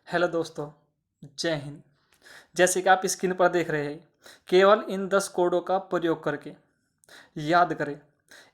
Hello दोस्तों, जय हिंद। जैसे कि आप स्क्रीन पर देख रहे हैं, केवल इन 10 कोडों का प्रयोग करके याद करें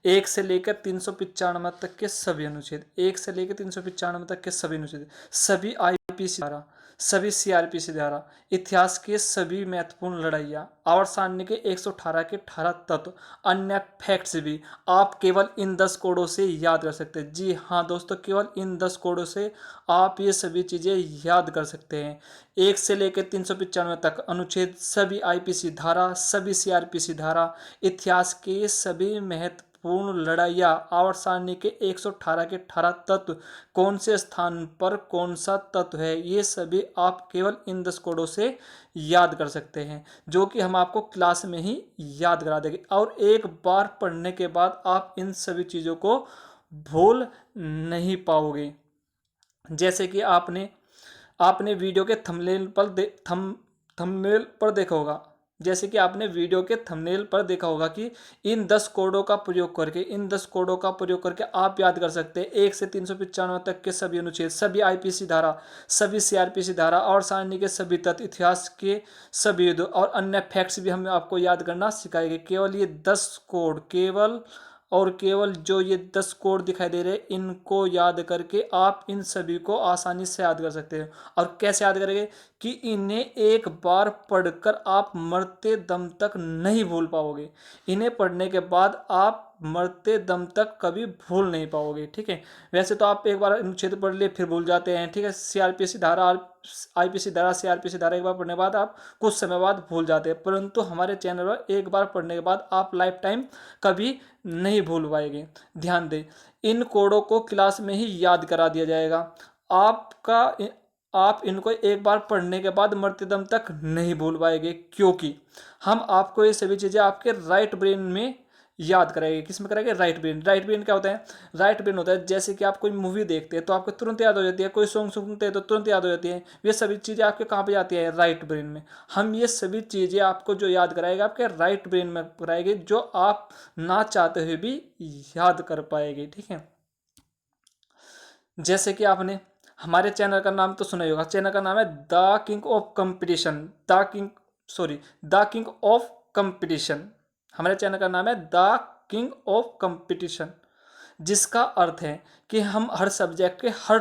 1 से लेकर 395 तक के सभी अनुच्छेद, 1 से लेकर 395 तक के सभी अनुच्छेद, सभी आईपीसी धारा, सभी सीआरपीसी धारा, इतिहास के सभी महत्वपूर्ण लड़ाइयाँ, आवर्त सारणी के 118 के 18 तत्व, अन्य फैक्ट्स भी आप केवल इन 10 कोडों से याद कर सकते हैं। जी हाँ दोस्तों, केवल इन 10 कोडों से आप ये सभी चीज़ें याद कर सकते हैं। 1 से लेकर 395 तक अनुच्छेद, सभी आईपीसी धारा, सभी सीआरपीसी धारा, इतिहास के सभी महत्वपूर्ण लड़ाइयाँ, आवर्त सारणी के 118 के 18 तत्व, कौन से स्थान पर कौन सा तत्व है, ये सभी आप केवल इन 10 कोडों से याद कर सकते हैं, जो कि हम आपको क्लास में ही याद करा देंगे। और एक बार पढ़ने के बाद आप इन सभी चीज़ों को भूल नहीं पाओगे। जैसे कि आपने आपने वीडियो के थंबनेल पर देखा होगा, जैसे कि आपने वीडियो के थंबनेल पर देखा होगा कि इन 10 कोडों का प्रयोग करके, इन 10 कोडों का प्रयोग करके आप याद कर सकते हैं 1 से 395 तक के सभी अनुच्छेद, सभी आईपीसी धारा, सभी सीआरपीसी धारा और सारणी के सभी तत्व, इतिहास के सभी युद्ध और अन्य फैक्ट्स भी हम आपको याद करना सिखाएंगे। केवल ये 10 कोड, केवल और केवल जो ये 10 कोड दिखाई दे रहे हैं, इनको याद करके आप इन सभी को आसानी से याद कर सकते हैं। और कैसे याद करेंगे कि इन्हें एक बार पढ़कर आप मरते दम तक नहीं भूल पाओगे। इन्हें पढ़ने के बाद आप मरते दम तक कभी भूल नहीं पाओगे। ठीक है, वैसे तो आप एक बार अनुच्छेद पढ़ लिए फिर भूल जाते हैं। ठीक है, सीआरपीसी धारा, आईपीसी धारा, सीआरपीसी धारा एक बार पढ़ने के बाद आप कुछ समय बाद भूल जाते हैं, परंतु हमारे चैनल पर एक बार पढ़ने के बाद आप लाइफ टाइम कभी नहीं भूल पाएंगे। ध्यान दें, इन कोडों को क्लास में ही याद करा दिया जाएगा। आपका आप इनको एक बार पढ़ने के बाद मरते दम तक नहीं भूल पाएंगे, क्योंकि हम आपको ये सभी चीज़ें आपके राइट ब्रेन में याद कराएंगे। किस में कराएंगे? Right brain. राइट ब्रेन क्या होता है? राइट ब्रेन होता है जैसे कि आप कोई मूवी देखते हैं तो आपको तुरंत याद हो जाती है, कोई सॉन्ग सुनते हैं तो तुरंत याद हो जाती है। ये सभी चीज़ें आपके कहाँ पे जाती है? राइट ब्रेन में। हम ये सभी चीज़ें आपको जो याद कराएगा आपके राइट ब्रेन में कराएंगे, जो आप ना चाहते हुए भी याद कर पाएंगे। ठीक है, जैसे कि आपने हमारे चैनल का नाम तो सुना ही होगा। चैनल का नाम है the king of competition, the king of competition. हमारे चैनल का नाम है द किंग ऑफ कंपटीशन, जिसका अर्थ है कि हम हर सब्जेक्ट के हर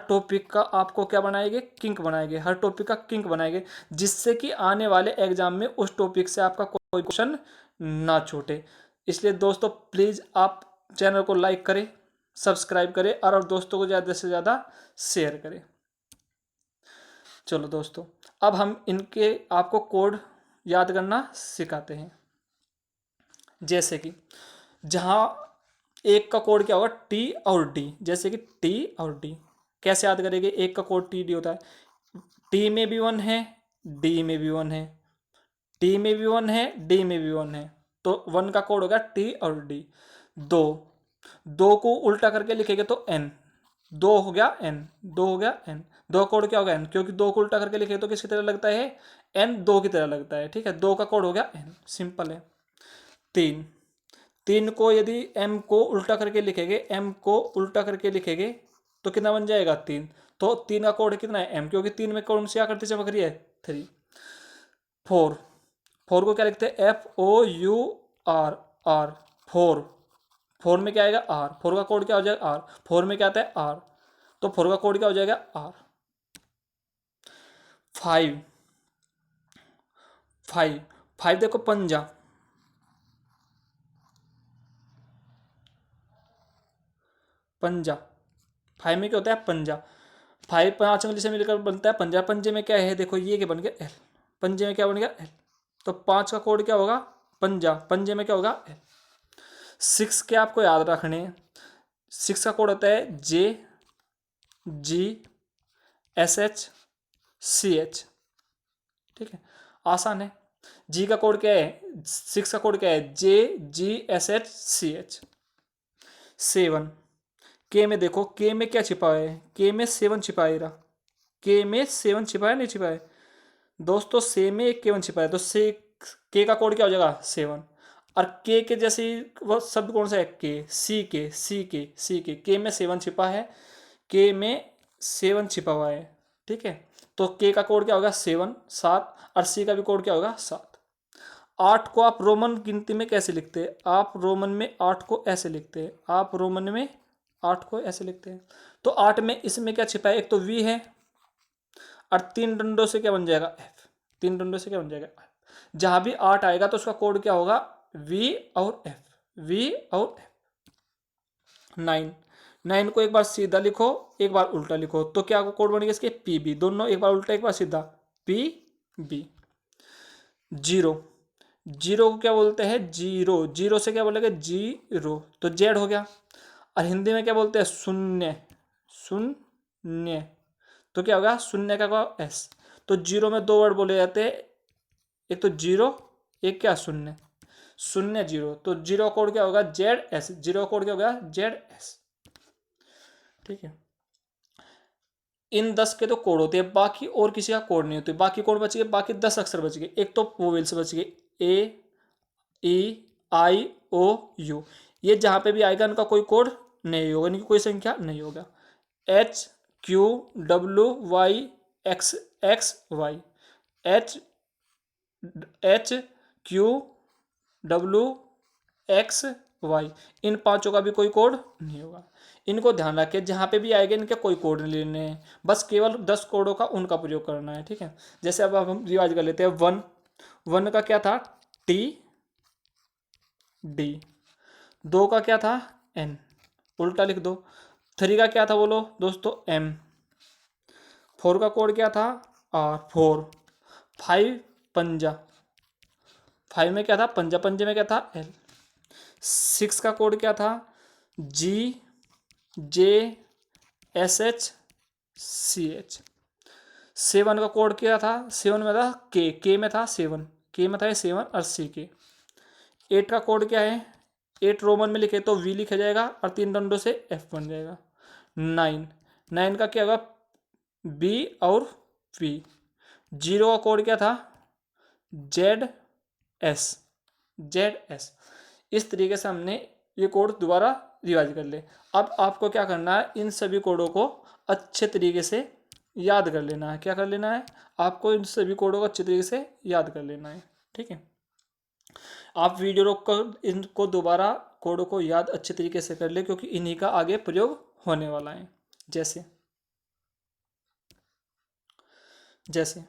टॉपिक का आपको क्या बनाएंगे? किंग बनाएंगे। हर टॉपिक का किंग बनाएंगे, जिससे कि आने वाले एग्जाम में उस टॉपिक से आपका कोई क्वेश्चन ना छूटे। इसलिए दोस्तों प्लीज़ आप चैनल को लाइक करें, सब्सक्राइब करें और दोस्तों को ज़्यादा से ज़्यादा शेयर करें। चलो दोस्तों, अब हम इनके आपको कोड याद करना सिखाते हैं। जैसे कि जहाँ एक का कोड क्या होगा? टी और डी। जैसे कि टी और डी कैसे याद करेंगे? एक का कोड टी डी होता है। टी में भी 1 है, डी में भी 1 है, टी में भी 1 है, डी में भी 1 है, तो 1 का कोड होगा टी और डी। दो, दो को उल्टा करके लिखेंगे तो एन, दो हो गया एन, दो हो गया एन। दो कोड क्या होगा? एन, क्योंकि दो को उल्टा करके लिखे तो किसकी तरह लगता है? एन दो की तरह लगता है। ठीक है, दो का कोड हो गया एन, सिंपल है। तीन, तीन को यदि एम को उल्टा करके लिखेंगे, एम को उल्टा करके लिखेंगे तो कितना बन जाएगा? 3। तो 3 का कोड कितना है? एम, क्योंकि 3 में कौन सी आकृति चमक रही है? 3। 4, 4 को क्या लिखते हैं? F O U R, R. 4, 4 में क्या आएगा? आर। 4 का कोड क्या हो जाएगा? आर। 4 में क्या आता है? आर, तो 4 का कोड क्या हो जाएगा? आर। 5, 5, 5 देखो पंजा, पंजा। 5 में क्या होता है? पंजा। 5 5 उंगली से मिलकर बनता है पंजा। पंजे में क्या है? देखो ये क्या बन गया? एल। पंजे में क्या बन गया? एल। तो 5 का कोड क्या होगा? पंजा। पंजे में क्या होगा? एल। 6 के आपको याद रखने हैं। 6 का कोड होता है जे, जी, एस एच, सी एच। ठीक है, आसान है। जी का कोड क्या है? 6 का कोड क्या है? जे, जी, एस एच, सी एच। 7, के में देखो, के में क्या छिपा है? के में 7 छिपा है। के में 7 छिपा है, नहीं छिपा है? दोस्तों से में एक के 1 छिपा है, तो से के का कोड क्या हो जाएगा? 7। और के जैसे ही वो शब्द कौन सा है? के, सी के, सी के, सी के में 7 छिपा है, के में 7 छिपा हुआ है। ठीक है। तो के का कोड क्या होगा 7 7, और सी का भी कोड क्या होगा 7। 8 को आप रोमन गिनती में कैसे लिखते हैं? आप रोमन में 8 को ऐसे लिखते हैं, आप रोमन में 8 को ऐसे लिखते हैं। तो 8 में इसमें क्या छिपा है? एक तो वी है, और 3 डंडों से क्या बन जाएगा एफ। 3 डंडों से क्या बन जाएगा एफ। जहां भी 8 आएगा तो उसका कोड क्या होगा? वी और एफ, वी और एफ। 9 9 को एक बार सीधा लिखो, एक बार उल्टा लिखो, तो क्या कोड बनेगा इसके? P B. दोनों एक बार उल्टा एक बार सीधा, पी बी। 0 0 को क्या बोलते हैं? जीरो। जीरो से क्या बोलेंगे? जीरो, तो जेड हो गया। और हिंदी में क्या बोलते हैं? शून्य। शून्य, तो क्या होगा? शून्य का होगा एस। तो जीरो में दो वर्ड बोले जाते हैं, एक तो जीरो, एक क्या? शून्य। शून्य जीरो, तो जीरो कोड क्या होगा? Z S. जीरो कोड क्या होगा? Z S. ठीक है। इन 10 के तो कोड होते हैं, बाकी और किसी का कोड नहीं होते। बाकी कोड बच गए, बाकी 10 अक्षर बच गए। एक तो वोवेल्स बच गए, ए ई आई ओ यू। ये जहां पे भी आएगा इनका कोई कोड नहीं होगा, इनकी कोई संख्या नहीं होगा। H Q W Y X X Y. H H Q W X Y, इन पांचों का भी कोई कोड नहीं होगा। इनको ध्यान रखें, जहां पे भी आएगा इनके कोई कोड नहीं लेने हैं, बस केवल 10 कोडों का उनका प्रयोग करना है। ठीक है। जैसे अब हम रिवाइज कर लेते हैं। वन, वन का क्या था? T D. दो का क्या था? एन, उल्टा लिख दो। थ्री का क्या था बोलो दोस्तों? एम। फोर का कोड क्या था? R, four. फाइव, पंजा। फाइव में क्या था? पंजा। पंजे में क्या था? एल। सिक्स का कोड क्या था? G J S H C H. Seven का कोड क्या था? सेवन में था के में था सेवन, के में था ये सेवन और सी के। एट का कोड क्या है? एट रोमन में लिखे तो वी लिखा जाएगा, और 3 डंडों से एफ बन जाएगा। नाइन, नाइन का क्या होगा? बी और पी। जीरो का कोड क्या था? Z S, Z S. इस तरीके से हमने ये कोड दोबारा रिवाइज कर ले। अब आपको क्या करना है? इन सभी कोडों को अच्छे तरीके से याद कर लेना है। क्या कर लेना है? आपको इन सभी कोडों को अच्छे तरीके से याद कर लेना है। ठीक है। आप वीडियो रोक कर इनको दोबारा कोडों को याद अच्छे तरीके से कर ले, क्योंकि इन्हीं का आगे प्रयोग होने वाला है। जैसे जैसे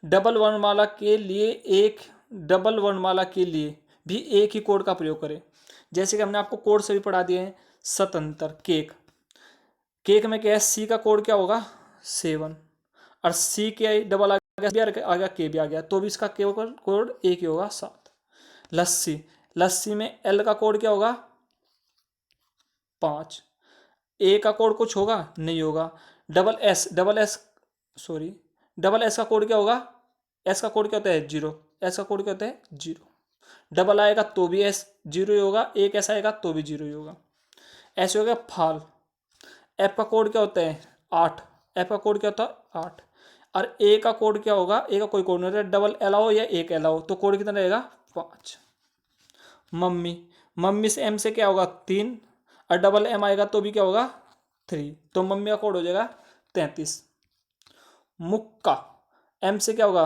डबल वर्णमाला के लिए एक, डबल वर्णमाला के लिए भी एक ही कोड का प्रयोग करें। जैसे कि हमने आपको कोड से भी पढ़ा दिए हैं। स्वतंत्र केक, केक में क्या है? सी का कोड क्या होगा? 7, और सी के डबल आ गया के भी आ गया, तो भी इसका केवल कोड एक ही होगा 7। लस्सी, लस्सी में एल का कोड क्या होगा? 5। ए का कोड कुछ होगा? नहीं होगा। Double S, double S, sorry, double S का कोड क्या होगा? एस का कोड क्या होता है? 0। एस का कोड क्या होता है? 0। डबल आएगा तो भी एस 0 ही होगा, एक एस आएगा तो भी 0 ही होगा। ऐसे हो गया फाल। एफ का कोड क्या होता है? 8। एफ का कोड क्या होता है? 8। और ए का कोड क्या होगा? ए का कोई कोड नहीं होता। डबल एल आओ या एक एल आओ, तो कोड कितना रहेगा? 5। मम्मी, मम्मी से एम से क्या होगा? 3, और डबल एम आएगा तो भी क्या होगा? 3, तो मम्मी का कोड हो जाएगा 33। मुक्का, एम से क्या होगा?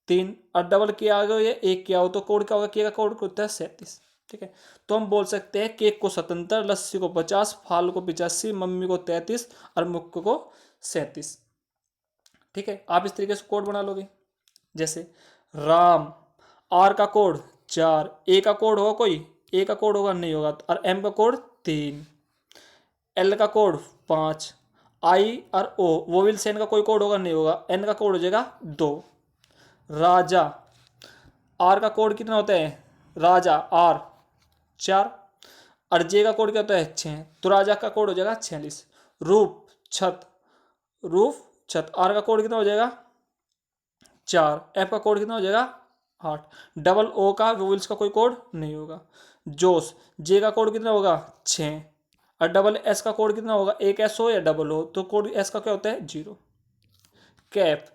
3, और डबल के आ गए या एक क्या हो, तो कोड क्या होगा? के का कोड होता है 37। ठीक है। तो हम बोल सकते हैं केक को 77, लस्सी को 50, फाल को 85, मम्मी को 33 और मुक्के को 37। ठीक है। आप इस तरीके से कोड बना लोगे। जैसे राम, आर का कोड 4, ए का कोड होगा कोई? ए का कोड होगा? नहीं होगा। और एम का कोड 3, एल का कोड 5, आई और ओ वोविल से एन का कोई कोड होगा? नहीं होगा। एन का कोड हो जाएगा 2। राजा, आर का कोड कितना होता है? राजा आर 4, और जे का कोड क्या होता है? 6, तो राजा का कोड हो जाएगा 46। रूप, छत, रूफ छत, आर का कोड कितना हो जाएगा? 4, एफ का कोड कितना हो जाएगा? 8। डबल ओ का वोवेल्स का कोई कोड नहीं होगा। जोश, जे का कोड कितना होगा? 6, और डबल एस का कोड कितना होगा? एक एस हो या डबल हो, तो कोड एस का क्या होता है? 0। कैप,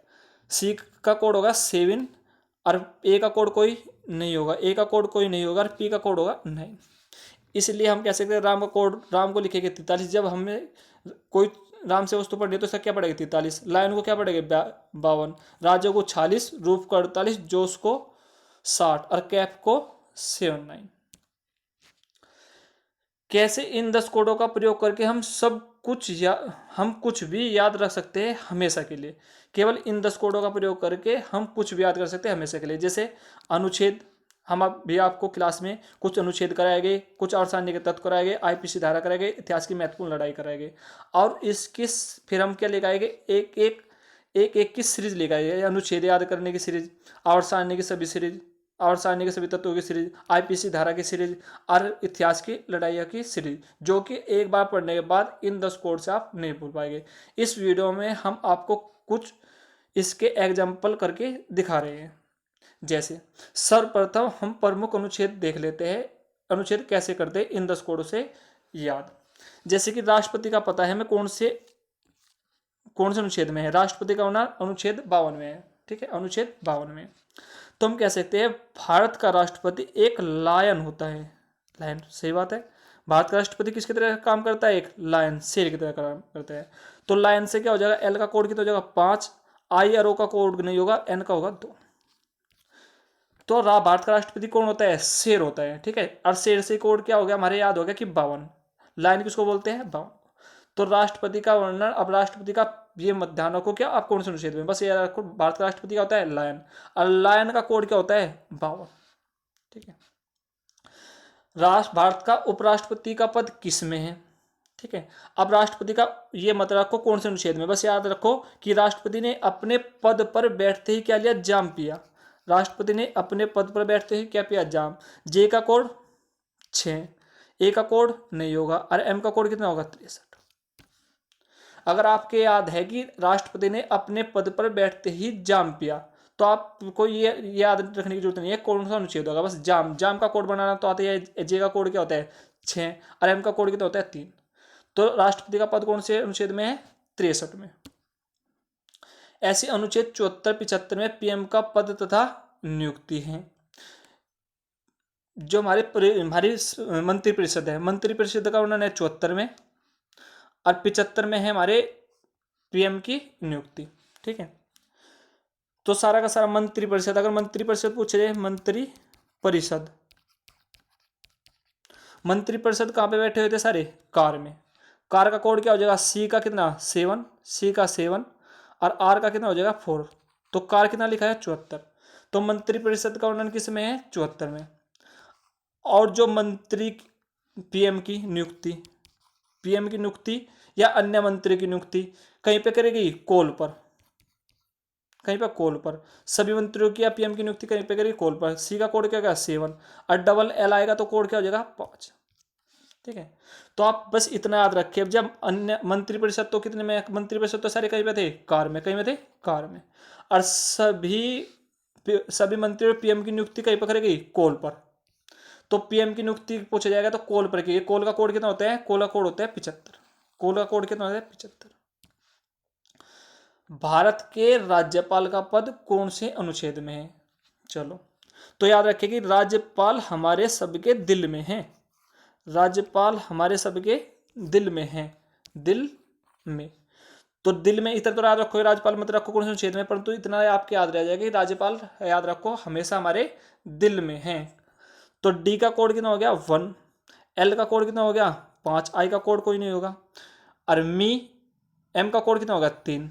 सी का कोड होगा 7, और ए का कोड कोई नहीं होगा, ए का कोड कोई नहीं होगा, और पी का कोड होगा 9। इसलिए हम कह सकते हैं राम का कोड, राम को लिखेंगे 43। जब हमें कोई राम से वस्तु पढ़नी है तो इसका क्या पड़ेगा 43, लायन को क्या पड़ेगा 52, राजा को 46, रूप को 48, जोश को 60 और कैप को 79। कैसे इन 10 कोडों का प्रयोग करके हम कुछ भी याद रख सकते हैं हमेशा के लिए। केवल इन 10 कोडों का प्रयोग करके हम कुछ भी याद कर सकते हैं हमेशा के लिए। जैसे अनुच्छेद, हम भी आपको क्लास में कुछ अनुच्छेद कराए गए, कुछ अर्थशास्त्र के तत्व कराए गए, आईपीसी धारा कराए गए, इतिहास की महत्वपूर्ण लड़ाई कराए गए, और इसकी फिर हम क्या लेकर आएंगे, एक की सीरीज लेकर आएंगे, अनुच्छेद याद करने की सीरीज, अर्थशास्त्र की सभी सीरीज, अर्थशास्त्र के सभी तत्वों की सीरीज, आईपीसी धारा की सीरीज और इतिहास की लड़ाइयों की सीरीज, जो कि एक बार पढ़ने के बाद इन 10 कोड से आप नहीं भूल पाएंगे। इस वीडियो में हम आपको कुछ इसके एग्जाम्पल करके दिखा रहे हैं। जैसे सर्वप्रथम हम प्रमुख अनुच्छेद देख लेते हैं, अनुच्छेद कैसे करते हैं इन 10 कोडों से याद। जैसे कि राष्ट्रपति का पता है हमें कौन से अनुच्छेद में है, राष्ट्रपति का होना अनुच्छेद 52 में है, ठीक है, अनुच्छेद 52 में। तो हम कह सकते हैं भारत का राष्ट्रपति एक लायन होता है, लायन, सही बात है। भारत का राष्ट्रपति किसकी तरह काम करता है, एक लायन, शेर की तरह काम करता है। तो लायन से क्या हो जाएगा, एल का कोड कितना हो जाएगा 5, आई और ओ का कोड नहीं होगा, एन का होगा 2। तो भारत का राष्ट्रपति कौन होता है, शेर होता है, ठीक है। और शेर से कोड क्या हो गया हमारे याद हो गया कि 52, लायन किसको बोलते हैं 52। तो राष्ट्रपति का वर्णन, अब राष्ट्रपति का ये मत ध्यान रखो क्या आप कौन से अनुच्छेद में, बस ये रखो भारत का राष्ट्रपति का होता है लायन, और लायन का कोड क्या होता है 52, ठीक है। भारत का उपराष्ट्रपति का पद किस में है, ठीक है। अब राष्ट्रपति का ये मत रखो कौन से अनुच्छेद में, बस याद रखो कि राष्ट्रपति ने अपने पद पर बैठते ही क्या लिया, जाम पिया। राष्ट्रपति ने अपने पद पर बैठते ही क्या पिया, जाम। जे का कोड 6, ए का कोड नहीं होगा, और एम का कोड कितना होगा 63। अगर आपके याद है कि राष्ट्रपति ने अपने पद पर बैठते ही जाम पिया, तो आपको ये याद रखने की जरूरत नहीं है कौन सा अनुच्छेद होगा, बस जाम। जाम का कोड बनाना तो आता है, जे का कोड क्या होता है 6, और एम का कोड कितना होता है 3। तो राष्ट्रपति का पद कौन से अनुच्छेद में है, 63 में। ऐसे अनुच्छेद 74, 75 में पीएम का पद तथा नियुक्ति है। जो हमारी मंत्रिपरिषद है, मंत्रिपरिषद का वर्णन है 74 में, और 75 में है हमारे पीएम की नियुक्ति, ठीक है। तो सारा का सारा मंत्रिपरिषद, अगर मंत्रिपरिषद पूछ रहे, मंत्रिपरिषद, मंत्रिपरिषद कहाँ पे बैठे हुए थे सारे, कार में। कार का कोड क्या हो जाएगा, सी का कितना 7, सी का 7, और आर का कितना हो जाएगा 4। तो कार कितना लिखा है 74। तो मंत्रिपरिषद का वर्णन किस में है 74 में। और जो मंत्री पीएम की नियुक्ति, पीएम की नियुक्ति या अन्य मंत्री की नियुक्ति कहीं पे करेगी, कॉल पर, कहीं पर कॉल पर। सभी मंत्रियों की या पीएम की नियुक्ति कहीं पे करेगी, कॉल पर। सी का कोड क्या होगा 7, और डबल एल आएगा तो कोड क्या हो जाएगा 5, ठीक है। तो आप बस इतना याद रखिए। जब अन्य मंत्रिपरिषद तो कितने में, मंत्रिपरिषद तो सारे कहीं पे थे, कार में, कहीं में थे, कार में। और सभी मंत्री और पीएम की नियुक्ति कहीं पर करेगी, कॉल पर। तो पीएम की नियुक्ति पूछा जाएगा तो कॉल पर की। कॉल का कोड कितना होता है, कॉल का कोड होता है 75। कॉल का कोड कितना होता है 75। भारत के राज्यपाल का पद कौन से अनुच्छेद में है, चलो तो याद रखिए कि राज्यपाल हमारे सबके दिल में है, राज्यपाल हमारे सबके दिल में है, दिल में। तो दिल में इतना तो याद रखो, राज्यपाल मत रखो कौन से अनुच्छेद में, परंतु इतना आपके याद रह जाएगा कि राज्यपाल याद रखो हमेशा हमारे दिल में है। तो डी का कोड कितना हो गया 1, एल का कोड कितना हो गया 5, आई का कोड कोई नहीं होगा, और एम का कोड कितना होगा 3।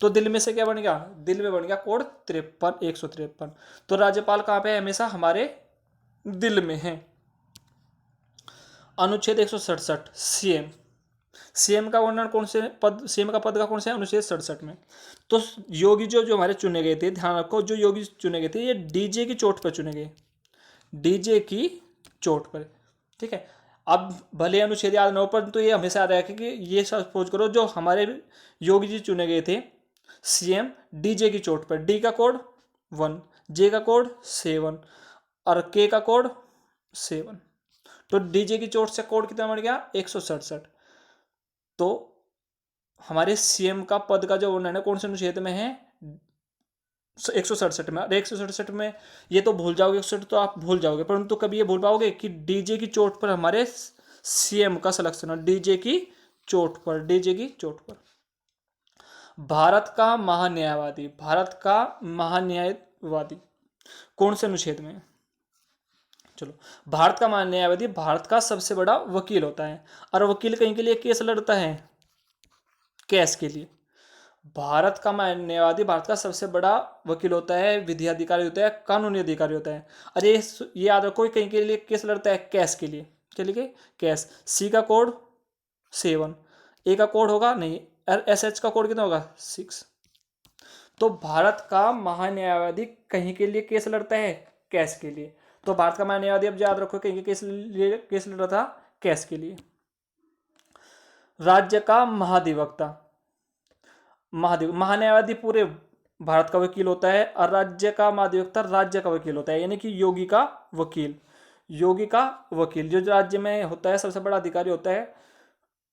तो दिल में से क्या बन गया, दिल में बन गया कोड 53, 153। तो राज्यपाल कहाँ पे है, हमेशा हमारे दिल में है। अनुच्छेद 167 सीएम, सीएम का वर्णन कौन से पद, सीएम का पद का कौन से अनुच्छेद 67 में। तो योगी जो हमारे चुने गए थे, ध्यान रखो जो योगी चुने गए थे ये डीजे की चोट पर चुने गए, डीजे की चोट पर, ठीक है। अब भले अनुच्छेद याद न हो परंतु ये हमेशा याद रखें कि ये सपोज करो जो हमारे योगी जी चुने गए थे सीएम डीजे की चोट पर। डी का कोड 1, जे का कोड 7, और के का कोड 7। तो डीजे की चोट से कोड कितना बन गया 167। तो हमारे सीएम का पद का जो वर्णन है कौन से अनुच्छेद में है 167 में। 167 में ये तो भूल जाओगे, 167 तो आप भूल जाओगे, परंतु कभी ये भूल पाओगे कि डीजे की चोट पर हमारे सीएम का सिलेक्शन है, डीजे की चोट पर, डीजे की चोट पर। भारत का महान्यायवादी, भारत का महान्यायवादी कौन से अनुच्छेद में है? चलो, भारत का महान्यायवादी भारत का सबसे बड़ा वकील होता है। और वकील कहीं के लिए केस लड़ता है, केस के लिए। भारत का न्यायवादी भारत का सबसे बड़ा वकील होता है, विधि अधिकारी होता है, कानूनी अधिकारी होता है। अरे ये याद रखो, कहीं के लिए केस लड़ता है, कैश के लिए। क्या लिखे? कैश। सी का कोड 7, ए का कोड होगा नहीं, एस एच का कोड कितना होगा 6। तो भारत का महान्यायवादी कहीं के लिए केस लड़ता है, कैश के लिए। तो भारत का महान्यायवादी अब याद रखो कहीं के केस लड़ रहा था, कैश के लिए। राज्य का महाधिवक्ता, महान्यायवादी पूरे भारत का वकील होता है, और राज्य का महाधिवक्ता राज्य का वकील होता है, यानी कि योगी का वकील। योगी का वकील जो राज्य में होता है, सबसे बड़ा अधिकारी होता है,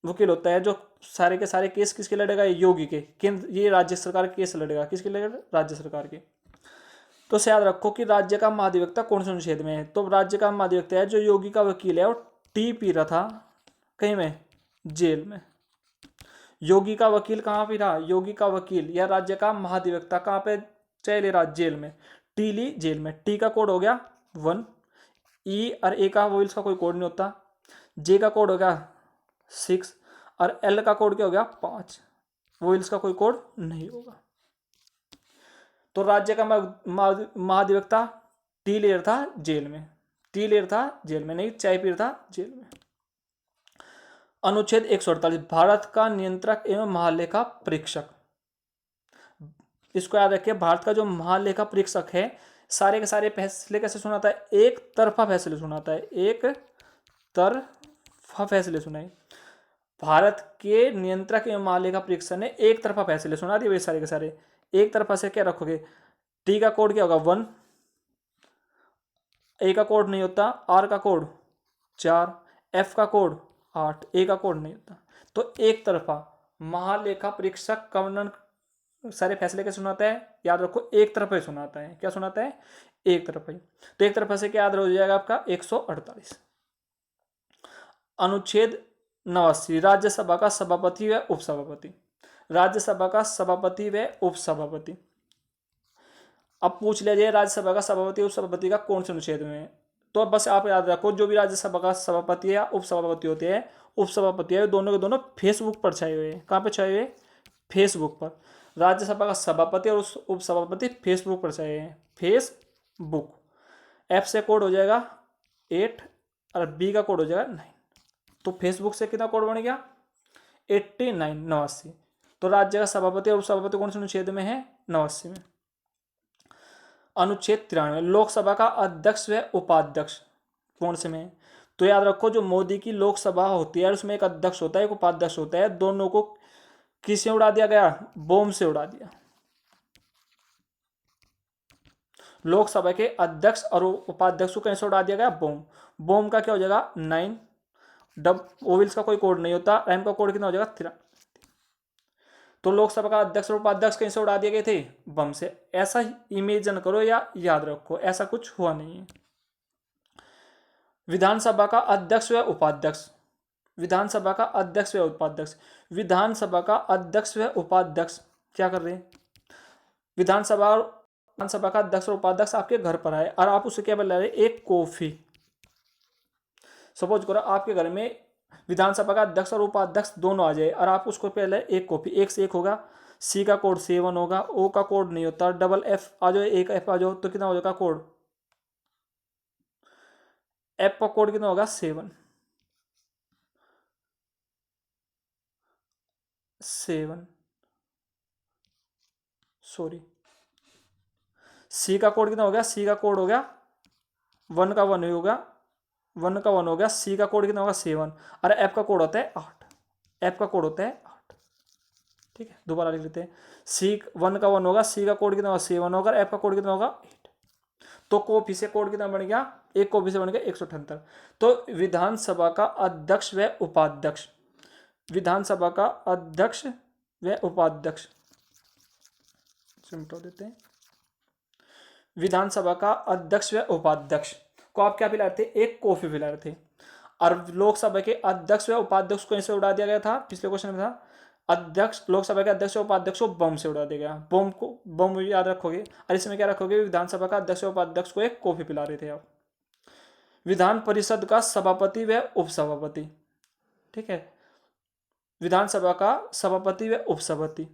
वकील होता है, जो सारे के सारे केस किसके लड़ेगा? योगी के। केंद्र, ये राज्य सरकार के केस लड़ेगा, किसके लड़ेगा? राज्य सरकार के। तो से याद रखो कि राज्य का महाधिवक्ता कौन से अनुच्छेद में है? तो राज्य का महाधिवक्ता है जो योगी का वकील है और टी पी रहा था कहीं में, जेल में। योगी का वकील कहाँ पे रहा? योगी का वकील या राज्य का महाधिवक्ता कहाँ पे चले रहा? जेल में। टी ली जेल में। टी का कोड हो गया 1, ई और ए का वोइल्स का कोई कोड नहीं होता, जे का कोड हो गया 6 और एल का कोड क्या हो गया 5, वोइल्स का कोई कोड नहीं होगा। तो राज्य का महाधिवक्ता टी लेयर था जेल में, टी लेयर था जेल में, नहीं चाय पी रहा था जेल में। अनुच्छेद 148 भारत का नियंत्रक एवं महालेखा परीक्षक। इसको याद रखिए, भारत का जो महालेखा परीक्षक है, सारे के सारे फैसले कैसे सुनाता है? एक तरफा फैसले सुनाता है, एक तरफा फैसले सुनाए। भारत के नियंत्रक एवं महालेखा परीक्षक ने एक तरफा फैसले सुना दिए, वे सारे के सारे। एक तरफा से क्या रखोगे? टी का कोड क्या होगा 1, ए का कोड नहीं होता, आर का कोड 4, एफ का कोड 8, ए का कोड नहीं होता। तो एक तरफा महालेखा परीक्षक का वर्णन सारे फैसले कैसे सुनाता है? याद रखो एक तरफा ही सुनाता है। क्या सुनाता है? एक तरफा ही। तो एक तरफा से क्या याद हो जाएगा आपका? 148। अनुच्छेद 89 राज्यसभा का सभापति व उपसभापति। राज्यसभा का सभापति व उपसभापति। अब पूछ लिया जाए राज्यसभा का सभापति उपसभापति का कौन से अनुच्छेद में है? तो बस आप याद रखो, जो भी राज्यसभा का सभापति या उपसभापति होते हैं, उपसभापति है, दोनों के दोनों फेसबुक पर छाए हुए हैं। कहाँ पे छाए हुए? फेसबुक पर। राज्यसभा का सभापति और उपसभापति फेसबुक पर छाए हैं, फेसबुक। एफ से कोड हो जाएगा 8 और बी का कोड हो जाएगा 9। तो फेसबुक से कितना कोड बन गया? 89, 89। तो राज्य का सभापति और उपसभापति कौन से अनुच्छेद में है? 89 में। अनुच्छेद 93 लोकसभा का अध्यक्ष व उपाध्यक्ष कौन से में है? तो याद रखो, जो मोदी की लोकसभा होती है उसमें एक अध्यक्ष होता है, एक उपाध्यक्ष होता है। दोनों को किससे उड़ा दिया गया? बॉम्ब से उड़ा दिया। लोकसभा के अध्यक्ष और उपाध्यक्ष को कैसे उड़ा दिया गया? बॉम्ब। बॉम्ब का क्या हो जाएगा? 9। ओविल्स का कोई कोड नहीं होता, एम का कोड कितना हो जाएगा? 3। तो लोकसभा का अध्यक्ष और उपाध्यक्ष कैसे उड़ा दिए गए थे? बम से। ऐसा इमेजिन करो या याद रखो, ऐसा कुछ हुआ नहीं है। विधानसभा का अध्यक्ष व उपाध्यक्ष। विधानसभा का अध्यक्ष व उपाध्यक्ष। विधानसभा का अध्यक्ष व उपाध्यक्ष क्या कर रहे हैं? विधानसभा का अध्यक्ष और उपाध्यक्ष आपके घर पर आए और आप उसे क्या बता रहे? एक कॉफी। सपोज करो आपके घर में विधानसभा का अध्यक्ष और उपाध्यक्ष दोनों आ जाए और आप उसको पहले एक कॉफी, एक से एक होगा, सी का कोड 7 होगा, ओ का कोड नहीं होता, डबल एफ आ जाओ, एक एफ आ जाओ, तो कितना हो जाएगा कोड? एफ का कोड कितना होगा? 7। सॉरी, सी का कोड कितना हो गया? सी का कोड हो गया 1 का 1 होगा, 1 का 1 हो गया। सी का कोड कितना होगा? 7। और एफ का कोड होता है 8। एफ का कोड होता है 8। ठीक है, दोबारा लिख लेते हैं। सी 1 का 1 होगा, सी का कोड कितना होगा? 7 होगा, एफ का कोड कितना होगा? 8। तो कॉपी से कोड कितना बन गया? एक कॉपी से बन गया 178। तो विधानसभा का अध्यक्ष व उपाध्यक्ष, विधानसभा का अध्यक्ष व उपाध्यक्ष मिटा देते हैं। विधानसभा का अध्यक्ष व उपाध्यक्ष को आप क्या पिला रहे थे? एक कॉफी पिला रहे थे। और लोकसभा के अध्यक्ष व उपाध्यक्ष को ऐसे उड़ा दिया गया था, पिछले क्वेश्चन में था, अध्यक्ष, लोकसभा के अध्यक्ष व उपाध्यक्ष को बम से उड़ा दिया गया। बम को, बम याद रखोगे। और इसमें क्या रखोगे, विधानसभा का अध्यक्ष व उपाध्यक्ष को एक कॉफी पिला रहे थे आप। विधान परिषद का सभापति व उपसभापति, ठीक है, विधानसभा का सभापति व उपसभापति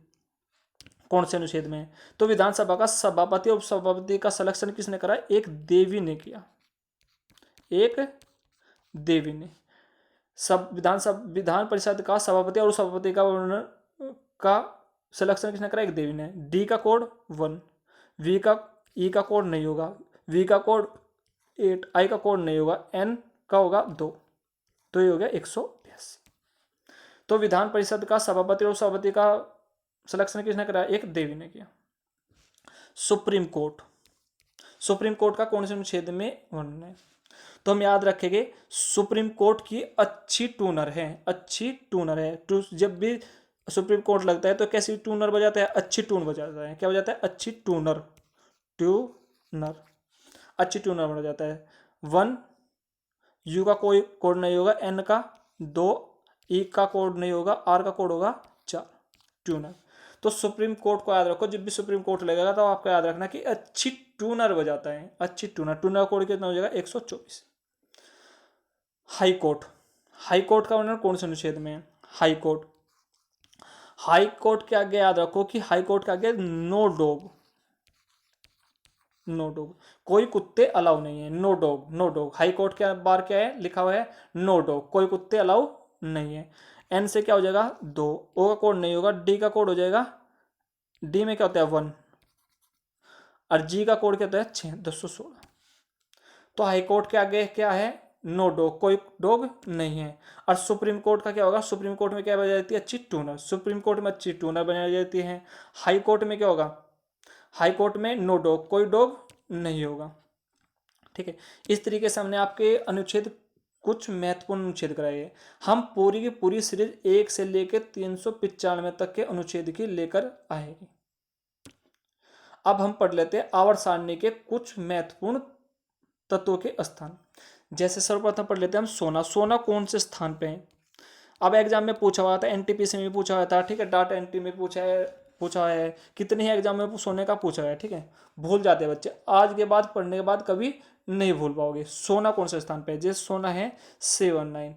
कौन से अनुच्छेद में है? तो विधानसभा का सभापति और उपसभापति का सिलेक्शन किसने करा? एक देवी ने किया, एक देवी ने। सब विधान परिषद का सभापति और सभापति का सिलेक्शन किसने करा? एक देवी ने। डी का कोड 1, वी का ई का कोड नहीं होगा, वी का कोड 8, आई का कोड नहीं होगा, एन का होगा 2, तो ये हो गया 182। तो विधान परिषद का सभापति और सभापति का सिलेक्शन किसने करा? एक देवी ने किया। सुप्रीम कोर्ट, सुप्रीम कोर्ट का कौन से अनुच्छेद में वर्णन है? तो हम याद रखेंगे सुप्रीम कोर्ट की अच्छी टूनर है, अच्छी टूनर है। जब भी सुप्रीम कोर्ट लगता है तो कैसी टूनर बजाता है? अच्छी टून बजाता है। क्या बजाता है? अच्छी टूनर, ट्यूनर, अच्छी ट्यूनर बन जाता है। 1 यू का कोई कोड नहीं होगा, एन का 2, ई का कोड नहीं होगा, आर का कोड होगा 4, ट्यूनर। तो सुप्रीम कोर्ट को याद रखो, जब भी सुप्रीम कोर्ट लगेगा तो आपको याद रखना कि अच्छी ट्यूनर बजाता है, अच्छी ट्यूनर। ट्यूनर कोड कितना हो जाएगा? 124। हाई कोर्ट, हाई कोर्ट का वर्णन कौन से अनुच्छेद में है? हाई कोर्ट, हाई कोर्ट के आगे याद रखो कि हाई कोर्ट के आगे नो डॉग, नो डॉग, कोई कुत्ते अलाउ नहीं है। No dog, no dog. High court के बाहर क्या है लिखा हुआ है? नो डॉग, कोई कुत्ते अलाउ नहीं है। एन से क्या हो जाएगा? 2, ओ का कोड नहीं होगा, डी का कोड हो जाएगा, डी में क्या होता है? 1, और जी का कोड क्या होता है? 6, 216। तो हाई कोर्ट के आगे क्या है? नो डॉग, कोई डॉग नहीं है। और सुप्रीम कोर्ट का क्या होगा? सुप्रीम कोर्ट में क्या बनाई जाती है? अच्छी टूनर। सुप्रीम कोर्ट में अच्छी टूनर बनाई जाती है। हाई कोर्ट में क्या होगा? हाई कोर्ट में नो डॉग, कोई डॉग नहीं होगा। ठीक है, इस तरीके से हमने आपके अनुच्छेद, कुछ महत्वपूर्ण अनुच्छेद कराए हैं। हम पूरी की पूरी सीरीज 1 से लेकर 395 तक के अनुच्छेद की लेकर आएंगे। अब हम पढ़ लेते हैं आवर्त सारणी के कुछ महत्वपूर्ण तत्वों के स्थान। जैसे सर्वप्रथम पढ़ लेते हैं हम सोना। सोना कौन से स्थान पे है? अब एग्जाम में पूछा हुआ था, एनटीपीसी में पूछा हुआ था, ठीक है, डाटा एंट्री में पूछा है, कितने ही एग्जाम में सोने का पूछा है, ठीक है। भूल जाते हैं बच्चे, आज के बाद पढ़ने के बाद कभी नहीं भूल पाओगे। सोना कौन से स्थान पे है? जैसे सोना है 79,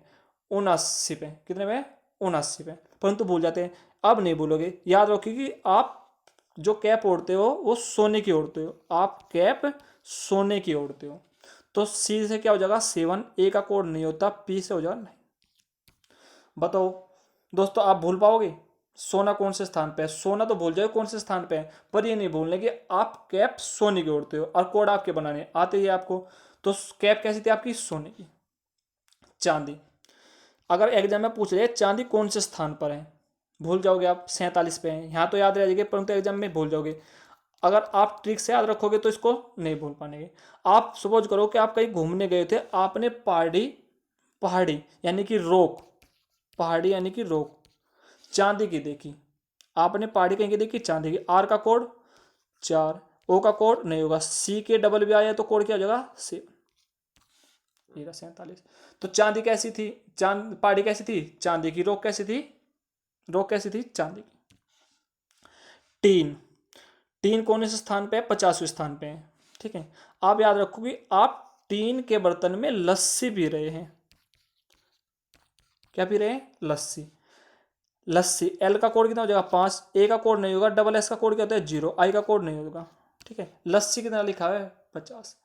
79 पे, कितने पे? 79 पे, परंतु भूल जाते हैं। अब नहीं भूलोगे, याद रखो कि आप जो कैप ओढ़ते हो वो सोने की ओढ़ते हो, आप कैप सोने की ओढ़ते हो। तो सी से क्या हो जाएगा? 7, ए का कोड नहीं होता, पी से हो जाएगा 9। बताओ दोस्तों, आप भूल पाओगे सोना कौन से स्थान पे है? सोना तो भूल जाओ कौन से स्थान पे है, पर ये नहीं भूलने कि आप कैप सोने की ओढ़ते हो और कोड आपके बनाने आते ही आपको। तो कैप कैसी थी आपकी? सोने की। चांदी, अगर एग्जाम में पूछ रहे चांदी कौन से स्थान पर है, भूल जाओगे आप, 47 पे है। यहाँ तो याद रह जाएगी, परंतु एग्जाम में भूल जाओगे। अगर आप ट्रिक से याद रखोगे तो इसको नहीं भूल पाएंगे। आप सपोज करो कि आप कहीं घूमने गए थे, आपने पहाड़ी यानी कि रोक, पहाड़ी यानी कि रोक चांदी की देखी, आपने पहाड़ी कहीं की देखी? चांदी की। आर का कोड 4, ओ का कोड नहीं होगा, सी के डबल भी आया तो कोड क्या हो जाएगा? 47। तो चांदी कैसी थी? पहाड़ी कैसी थी? चांदी की। रोक कैसी थी? रोक कैसी थी? चांदी की। टीन, टीन कौन से स्थान पे है? 50वें स्थान पे है, ठीक है। आप याद रखो कि आप टीन के बर्तन में लस्सी पी रहे हैं। क्या पी रहे हैं? लस्सी, लस्सी। एल का कोड कितना हो जाएगा? 5, ए का कोड नहीं होगा, डबल एस का कोड क्या होता है? 0, आई का कोड नहीं होगा, ठीक है। लस्सी कितना लिखा है? 50।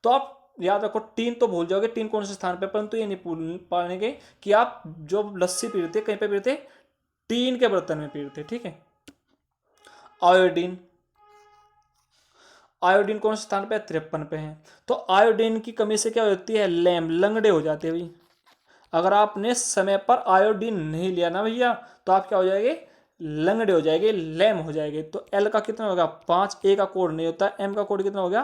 तो आप याद रखो, टीन तो भूल जाओगे टीन कौन से स्थान पे, परंतु ये नहीं भूल पाएंगे कि आप जो लस्सी पी रहे थे कहीं पे पी रहे थे? टीन के बर्तन में पी रहे थे, ठीक है। आयोडीन, आयोडीन कौन से स्थान पे? 53 पे है। तो आयोडीन की कमी से क्या होती है? लैम, लंगड़े हो जाते हैं भाई। अगर आपने समय पर आयोडीन नहीं लिया ना भैया, तो आप क्या हो जाएंगे? लंगड़े हो जाएंगे, लैम हो जाएंगे। तो एल का कितना होगा? 5, ए का कोड नहीं होता, एम का कोड कितना हो गया?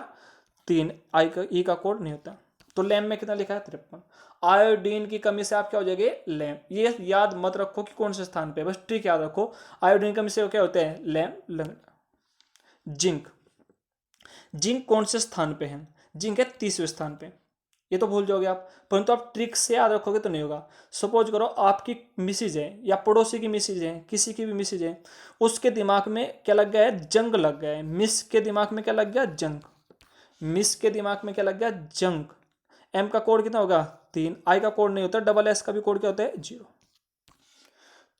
3, आई का ई का कोड नहीं होता। तो लैम में कितना लिखा है? 53। आयोडीन की कमी से आप क्या हो जाएंगे? लैम। ये याद मत रखो कि कौन से स्थान पे, बस ट्रिक याद रखो। आयोडीन की कमी से क्या होते हैं? लैम, लंगड़ा। जिंक, जिंक कौन से स्थान पे है? जिंक है 30वें स्थान पे। ये तो भूल जाओगे आप, परंतु आप ट्रिक से याद रखोगे तो नहीं होगा। सपोज करो आपकी मिसिज है या पड़ोसी की मिसिज है, किसी की भी मिसिज है, उसके दिमाग में क्या लग गया है, जंग लग गया है। मिस के दिमाग में क्या लग गया, जंग। मिस के दिमाग में क्या लग गया, जंग। एम का कोड कितना होगा, 3। आई का कोड नहीं होता, डबल एस का भी कोड क्या होता है, 0।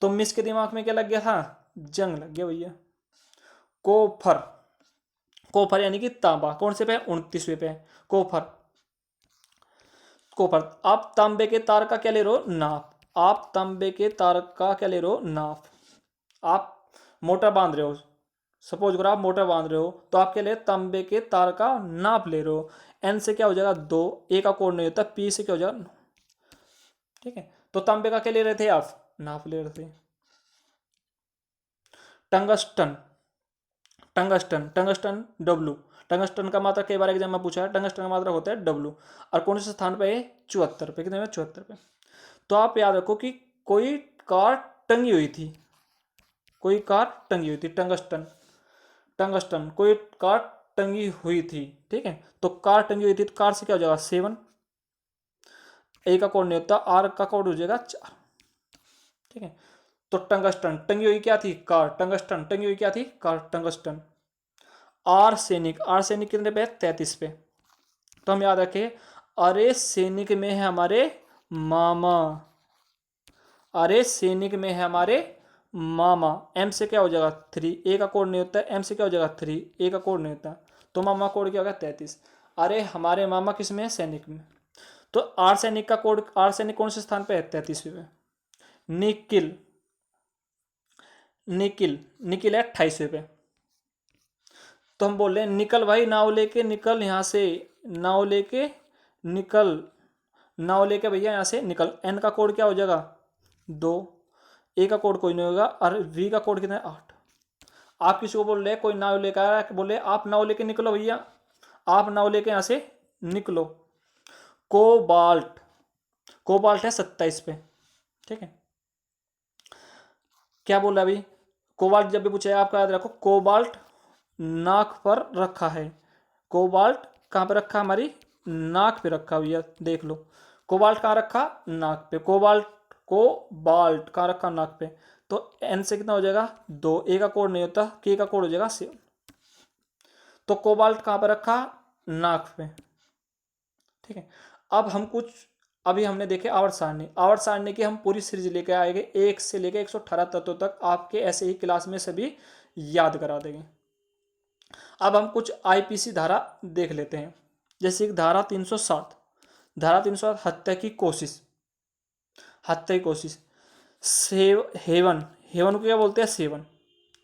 तो मिस के दिमाग में क्या लग गया था, जंग लग गया भैया। कोफर, कोफर यानी कि तांबा, कौन से पे, 29वें पे। Coffer, coffer. आप तांबे के तार का क्या ले रहे हो, नाप। आप तांबे के तार का क्या ले रहे हो, नाप। आप मोटर बांध रहे हो, सपोज करो आप मोटर बांध रहे हो, तो आप क्या ले, तांबे के तार का नाप ले रहे हो। एन से क्या हो जाएगा, 2। ए का कोड नहीं होता, पी से क्या हो जाएगा, 9। ठीक है, तो तांबे का क्या ले रहे थे आप, नाप ले रहे थे। Tungsten, tungsten, tungsten W. Tungsten का मात्रा कई बार एग्जाम में पूछा है, टंगस्टन का मात्रा होता है डब्लू। और कौन से स्थान पे है, 74 पे। कितने में, 74 पे। तो आप याद रखो कि कोई कार टंगी हुई थी, कोई कार टंगी हुई थी, टंगस्टन, टंगस्टन, कोई कार टंगी हुई थी। ठीक है, तो कार टंगी हुई थी, तो कार से क्या हो जाएगा, 7। ए का कोड नहीं होता, आर का कोड हो जाएगा 4। ठीक है, तो टंगस्टन, टंगी हुई क्या थी, कार। टंगस्टन, टंगी हुई क्या थी, कार, टंगस्टन। आर्सेनिक, आर्सेनिक कितने पे, 33 पे। तो हम याद रखें, अरे सैनिक में है हमारे मामा, अरे सैनिक में है हमारे मामा। एम से क्या हो जाएगा, 3। ए का कोड नहीं होता, एम से क्या हो जाएगा, 3। ए का कोड नहीं होता, तो मामा कोड क्या होगा, 33। अरे हमारे मामा किस में है, सैनिक में। तो आर्सेनिक का कोड, आर्सेनिक कौन से स्थान पे है, 33वें पे। निकिल, निकिल, निकिल है 28वें पे। तो हम बोल रहे हैं निकल भाई, नाव लेके निकल यहाँ से, नाव लेके निकल, नाव लेके भैया यहाँ से निकल। एन का कोड क्या हो जाएगा, 2। ए का कोड कोई नहीं होगा, और वी का कोड कितना है, 8। आप किसी को बोल रहे हैं कोई नाव लेकर आ रहा है, बोले आप नाव लेके निकलो भैया, आप नाव लेके यहाँ से निकलो। कोबाल्ट, कोबाल्ट है 27 पे। ठीक है, क्या बोल रहा है अभी, कोबाल्ट जब भी पूछे आपका याद रखो, कोबाल्ट नाक पर रखा है। कोबाल्ट कहाँ पे रखा, हमारी नाक पे रखा भैया, देख लो। कोबाल्ट कहाँ रखा, नाक पे। कोबाल्ट, कोबाल्ट कहाँ रखा, नाक पे। तो एन से कितना हो जाएगा, 2। ए का कोड नहीं होता, के का कोड हो जाएगा 7। तो कोबाल्ट कहाँ पे रखा, नाक पे। ठीक है, अब हम कुछ, अभी हमने देखे आवर्त सारणी। आवर्त सारणी की हम पूरी सीरीज लेके आएंगे, 1 से लेके 118 तत्वों तक, आपके ऐसे ही क्लास में सभी याद करा देंगे। अब हम कुछ आईपीसी धारा देख लेते हैं, जैसे कि धारा 307। धारा 307 हत्या की कोशिश, हत्या की कोशिश। हेवन, हेवन को क्या बोलते हैं, सेवन।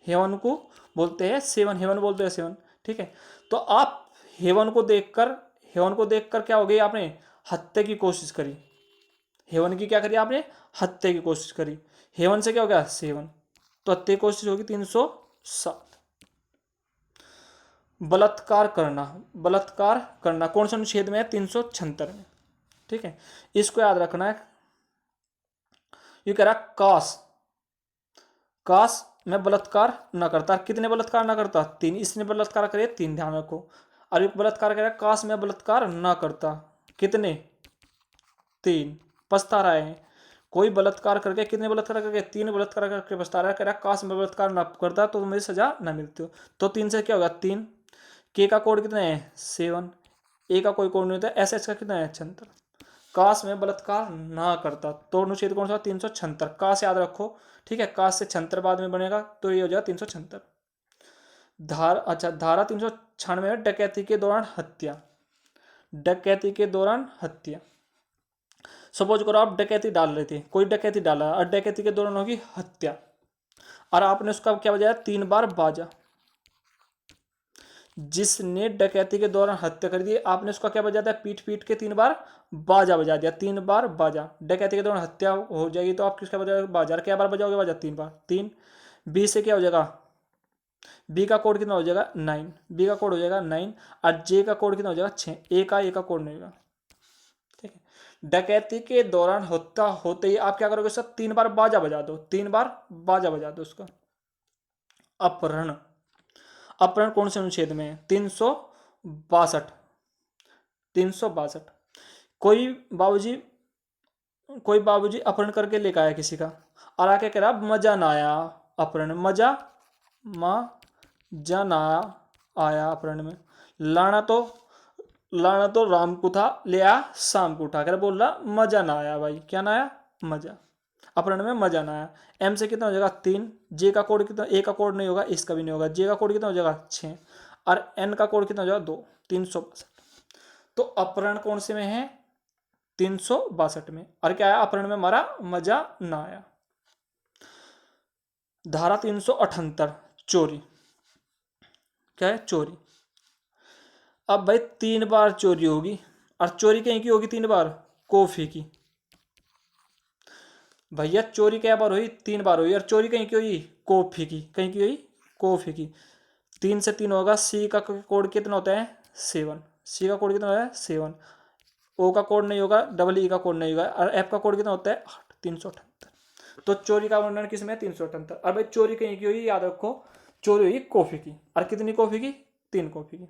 हेवन को बोलते हैं सेवन, हेवन बोलते हैं सेवन। ठीक है, तो आप हेवन को देखकर, हेवन को देखकर क्या हो गई, आपने हत्या की कोशिश करी। हेवन की क्या करी आपने, हत्या की कोशिश करी। हेवन से क्या हो गया, सेवन, तो हत्या की कोशिश होगी 307। बलात्कार करना, बलात्कार करना कौन सा अनुच्छेद में है, 376 में। ठीक है, इसको याद रखना है। ये कह रहा काश, काश मैं बलात्कार न करता। कितने बलात्कार न करता, 3। इसने बलात्कार करे 3, ध्यान रखो। और एक बलात्कार कह रहा है, काश मैं बलात्कार न करता। कितने, 3। पछता रहा है, कोई बलात्कार करके, कितने बलात्कार करके, 3 बलात्कार करके पछता रहा है, कह रहा है काश मैं बलात्कार न करता तो मुझे सजा न मिलती हो। तो 3 से क्या होगा, 3। के का कोड कितना है, 7। ए का कोई कोड नहीं होता, एस एच का कितना है, 76। काश में बलात्कार ना करता, तो अनुच्छेद कौन सा, 376। काश याद रखो। ठीक है, काश से 76 बाद में बनेगा, तो ये हो जाएगा 376। अच्छा, धारा 396 में डकैती के दौरान हत्या, डकैती के दौरान हत्या। सपोज करो आप डकैती डाल रहे थे, कोई डकैती डाला और डकैती के दौरान होगी हत्या, और आपने उसका क्या बजाया, 3 बार बाजा। जिसने डकैती के दौरान हत्या कर दी, आपने उसका क्या बजा दिया, पीट पीट के 3 बार बाजा बजा दिया, 3 बार बाजा। डकैती के दौरान हत्या हो जाएगी, तो आप किसका बजाओगे, बाजा। क्या बार बजाओगे, बाजा 3 बार, 3। बी से क्या हो जाएगा, बी का कोड कितना हो जाएगा, 9। बी का कोड हो जाएगा 9, और जे का कोड कितना हो जाएगा, 6। ए का कोड नहीं होगा। ठीक है, डकैती के दौरान हत्या होते ही आप क्या करोगे, सर 3 बार बाजा बजा दो, 3 बार बाजा बजा दो उसका। अपहरण, अपहरण कौन से अनुच्छेद में है, 362, 362। कोई बाबूजी अपहरण करके लेकर आया किसी का, और आके कह रहा मजा ना आया अपहरण, मजा ना आया अपहरण में। लाना तो राम को था, ले आया शाम को उठा कर, बोल रहा मजा ना आया भाई, क्या ना आया, मजा, अपहरण में मजा ना आया। एम से कितना हो जाएगा 3, जे का कोड कितना, ए का कोड नहीं होगा, इसका भी नहीं होगा, जे का कोड कितना हो जाएगा 6, और एन का कोड कितना हो जाएगा 2, 362। तो अपहरण कौन से में है, 362 में, और क्या आया अपहरण में हमारा मजा ना आया। धारा 378 चोरी, क्या है, चोरी। अब भाई 3 बार चोरी होगी, और चोरी कहीं की होगी 3 बार, कॉफी की। भैया चोरी क्या बार हुई, 3 बार हुई, और चोरी कहीं की हुई, कॉफी की, कहीं की हुई, कॉफी की। 3 से 3 होगा, सी का कोड कितना होता है 7, सी का कोड कितना होता है 7, ओ का कोड नहीं होगा, डबल ई का कोड नहीं होगा, और एफ का कोड कितना होता है 8, 378। तो चोरी का वर्णन किसमें है, 378। और भाई चोरी कहीं की हुई, याद रखो, चोरी हुई कॉफी की, और कितनी कॉफी की, 3 कॉफी की।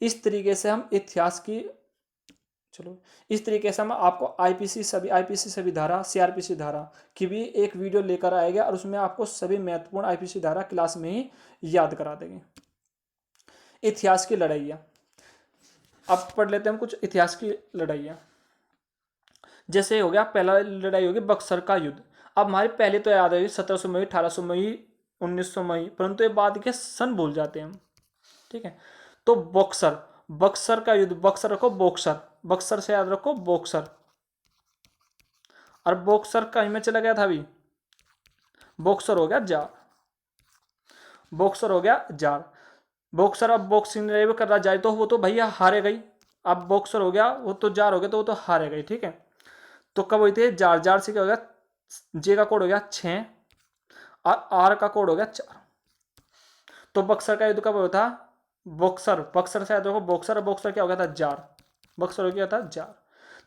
इस तरीके से हम इतिहास की, चलो इस तरीके से हम आपको आईपीसी सभी धारा, सीआरपीसी धारा की भी एक वीडियो लेकर आएंगे, और उसमें आपको सभी महत्वपूर्ण आईपीसी धारा क्लास में ही याद करा देंगे। इतिहास की लड़ाइयाँ, अब पढ़ लेते हैं हम कुछ इतिहास की लड़ाइयाँ। जैसे हो गया, पहला लड़ाई होगी बक्सर का युद्ध। अब हमारी पहले तो याद है 1700 मई, 1800 मई, 1900 मई, परंतु ये बाद के सन भूल जाते हैं हम, ठीक है। तो बक्सर का युद्ध, बक्सर रखो बॉक्सर, बक्सर से याद रखो बॉक्सर, और बॉक्सर कहीं में चला गया था अभी, बॉक्सर हो गया जार, बॉक्सर हो गया जार। बॉक्सर अब बॉक्सिंग कर रहा जाए तो वो तो भैया हारे गई, अब बॉक्सर हो गया, वो तो जार हो गया, तो वो तो हारे गई, ठीक है। तो कब हुई थी जार, जार से क्या हो गया, जे का कोड हो गया 6, और आर का कोड हो गया 4। तो बक्सर का युद्ध कब हुआ था, बक्सर से याद रखो बॉक्सर, और बॉक्सर क्या हो गया था जार, बक्सर हो गया था जार,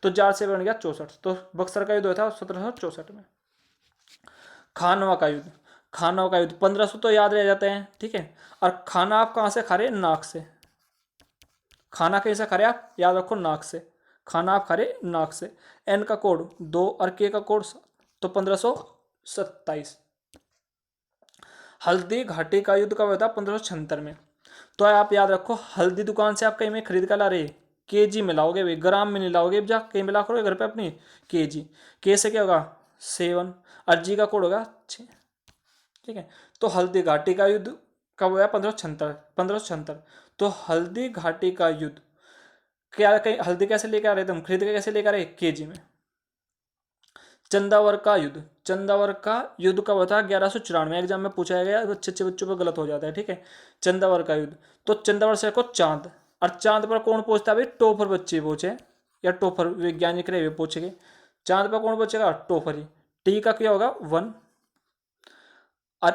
तो जार से बन गया 64। तो बक्सर का युद्ध हुआ था 1764 में। खानवा का युद्ध, खानवा का युद्ध 1500 तो याद रह जाते हैं, ठीक है। और खाना आप कहाँ से खा रहे, नाक से, खाना कैसे खा रहे आप, याद रखो नाक से, खाना आप खा रहे नाक से। एन का कोड 2 और के का कोड 7, तो 1527। हल्दी घाटी का युद्ध कब हुआ था, 1576 में। तो आप याद रखो, हल्दी दुकान से आप कहीं में खरीद कर ला रहे, केजी में लाओगे भाई, ग्राम में नहीं लाओगे, जा कहीं में ला करोगे घर पे अपनी, केजी, के से क्या होगा 7, और जी का कोड होगा 6, ठीक है। तो हल्दी घाटी का युद्ध कब हुआ, 1576। तो हल्दी घाटी का युद्ध क्या, कहीं हल्दी कैसे लेकर आ रहे थे हम, खरीद के कैसे लेकर आ रहे, केजी में। चंदावर का युद्ध, चंदावर का युद्ध कब होता है, 1194, एग्जाम में पूछा गया, अच्छे अच्छे बच्चों पर गलत हो जाता है, ठीक है। चंदावर का युद्ध, तो चंदावर से को चांद, और चांद पर कौन पहुंचता है भाई, टॉपर बच्चे पहुंचे, या टॉपर वैज्ञानिक रहे हुए पहुंचेंगे। चांद पर कौन पहुंचेगा, टॉपर ही। टी का क्या होगा 1, और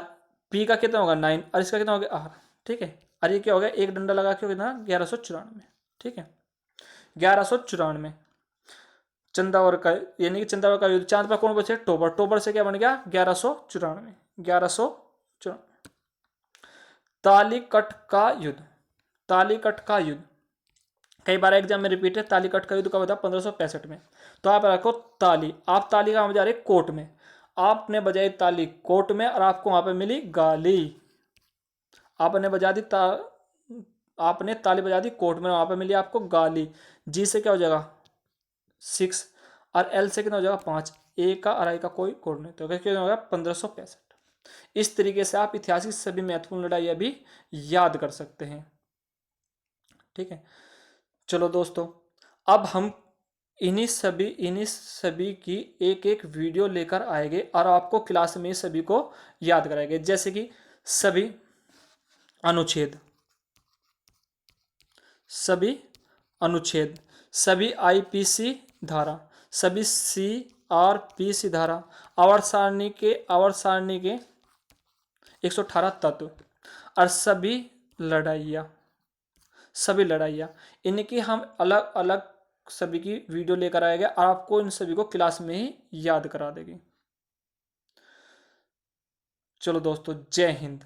पी का कितना होगा 9, और इसका कितना हो गया आर, ठीक है। और ये क्या हो गया, एक डंडा लगा के कितना 1194, ठीक है, 1194। चंदावर का, यानी कि चंदावर का युद्ध, चांद पर कौन बचे, टोबर, टोबर से क्या बन गया 1194, 1194। तालीकट का युद्ध, तालीकट का युद्ध कई बार एग्जाम में रिपीट है, तालीकट का युद्ध कब हुआ 1565 में। तो आप रखो ताली, आप ताली का बजा रहे कोर्ट में, आपने बजाई ताली कोर्ट में, और आपको वहां पे मिली गाली, आपने बजा दी आपने ताली बजा दी कोर्ट में, वहां पे मिली आपको गाली। जी से क्या हो जाएगा 6, और एल से कितना हो जाएगा 5, ए का और आई का कोई कोड नहीं, तो क्या होगा 1565। इस तरीके से आप इतिहास की सभी महत्वपूर्ण लड़ाइयाँ भी याद कर सकते हैं, ठीक है। चलो दोस्तों, अब हम इन्हीं सभी की एक एक वीडियो लेकर आएंगे, और आपको क्लास में सभी को याद कराएंगे, जैसे कि सभी अनुच्छेद, सभी अनुच्छेद, सभी आईपीसी धारा, सभी सीआरपीसी धारा, आवर्त सारणी के 118 तत्व, और सभी लड़ाइयाँ इनकी हम अलग अलग सभी की वीडियो लेकर आएंगे, और आपको इन सभी को क्लास में ही याद करा देंगे। चलो दोस्तों, जय हिंद।